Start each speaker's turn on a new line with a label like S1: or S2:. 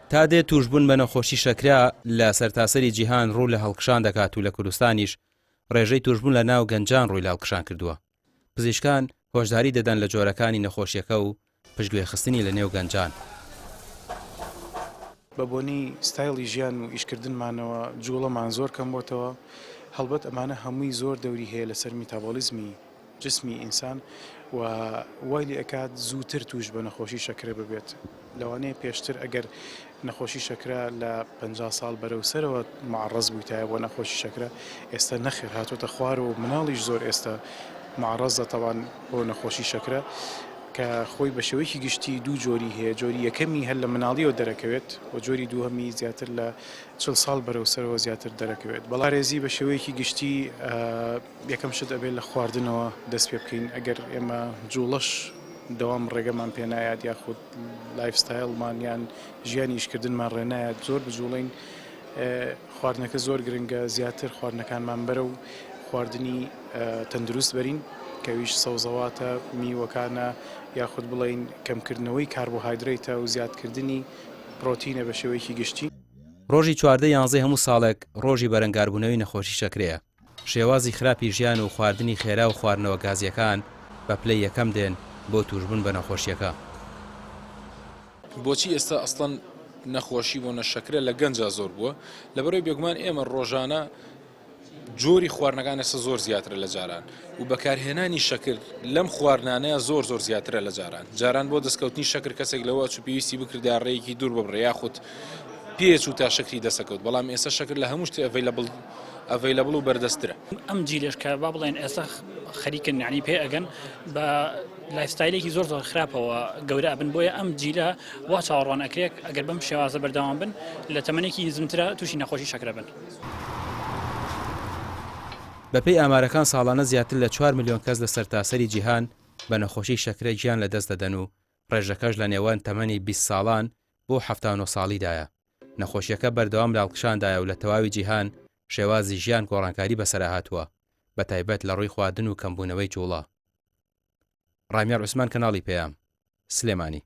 S1: تا دێت توشبوون بە نەخۆشی شەکرا لە سەرتاسەری جیهان ڕوو لە هەڵکشان دەکات و لە کوردستانیش ڕێژەی توشبوون لە ناو گەنجان ڕووی لە هەڵکشان کردووە. پزیشکان هۆشداری دەدەن لە جۆرەکانی نەخۆشیەکە و پشتگوێخستنی لە نێو گەنجان.
S2: بە بۆنی ستایلی ژیان و ئیشکردنمانەوە جوڵەمان زۆر کەم بۆتەوە. هەڵبەت ئەمانە هەمووی زۆر دەوری هەیە لەسەر میتابۆلیزمی جسمی ئینسان و وای لێ ئەکات زووتر توش بە نەخۆشی شەکرە ببێت. لەوانەیە پێشتر ئەگەر نەخۆشی شەکرە لە 50 ساڵ بەرەوسەرەوە معڕەز بوویتایە بۆ نەخۆشی شەکرە، ئێستا نەخێر هاتوۆتە خوار و مناڵیش زۆر ئێستا معڕەزە تەوان بۆ نەخۆشی شەکرە کە خۆی بە شێوەیەکی گشتی دوو جۆری هەیە. جۆری یەکەمی هەر لە مناڵیەوە دەرەکەوێت و جۆری دووهەمی زیاتر لە 40 ساڵ بەرەوسەرەوە زیاتر دەرەکەوێت. بەڵارێزی بە شێوەیەکی گشتی یەکەم شت ئەبێت لە خواردنەوە دەست پێ بکەین. ئەگەر ئێمە جوڵەش دەوام ڕێگەمان پێنایەت یاخود لایفستایلمان یان ژیانی ئیشکردنمان ڕێنایەت زۆر بجوڵین، خواردنەکە زۆر گرنگە. زیاتر خواردنەکانمان بەرە و خواردنی تەندروست بەرین کەویش سەوزەواتە، میوەکانە، یاخود بڵین کەمکردنەوەی کاربۆهایدرێتە و زیادکردنی پرۆتینە بە شێوەیەکی گشتی.
S1: ڕۆژی 14 هەموو ساڵێک ڕۆژی بەرەنگاربوونەوەی نەخۆشی شەکرەیە. شێوازی خراپی ژیان و خواردنی خێرا و خواردنەوە گازیەکان بە پلەی یەکەم دێن بۆ توشبوون بە نەخۆشیەکە.
S3: بۆچی ئێستا ئەسڵەن نەخۆشی بۆ نەشەکرە لە گەنجە زۆر بووە؟ لەبەرەوەی بێگومان ئێمە ڕۆژانە جۆری خواردنەکان ئێستا زۆر زیاترە لە جاران و بەکارهێنانی شەکر لەم خواردنانەیە زۆر زیاترە لە جاران بۆ دەستکەوتنی شەکر کەسێک لەوە چ پێویستی بکردا ڕێیەکی دوور ببڕێ یاخود پێچ و تا شەکری دەسەکەوت. بەڵام ئێستا شەکر لە هەموو شتێ ئەڤەیلەبڵ و بەردەسترە.
S4: ئەم جیلش کە با بڵێن ئێستا خەریکن یعنی پێ ئەگەن بە لایفستایلێکی زۆر خراپەوە گەورە بن، بۆیە ئەم جیلە وا چاوەڕوان ئەکرێت ئەگەر بەم شێوازە بەردەوام بن لە تەمەنێکی نزمترە تووشی نەخۆشی شەکرە بن.
S1: بەپێی ئامارەکان ساڵانە زیاتر لە 4 ملیۆن کەس لە سەرتاسەری جیهان بە نەخۆشی شەکرە گیان لەدەست دەدەن و ڕێژەکەش لە نێوان تەمەنی 20 ساڵان بۆ 79 ساڵیدایە. نەخۆشیەکە بەردەوام لە هەڵکشاندایە و لە تەواوی جیهان شێوازی ژیان گۆڕانکاری بەسەرا هاتووە، بە تایبەت لە ڕووی خواردن و کەمبوونەوەی جوڵە. ڕامیار عوسمان، کەناڵی پێام، سلێمانی.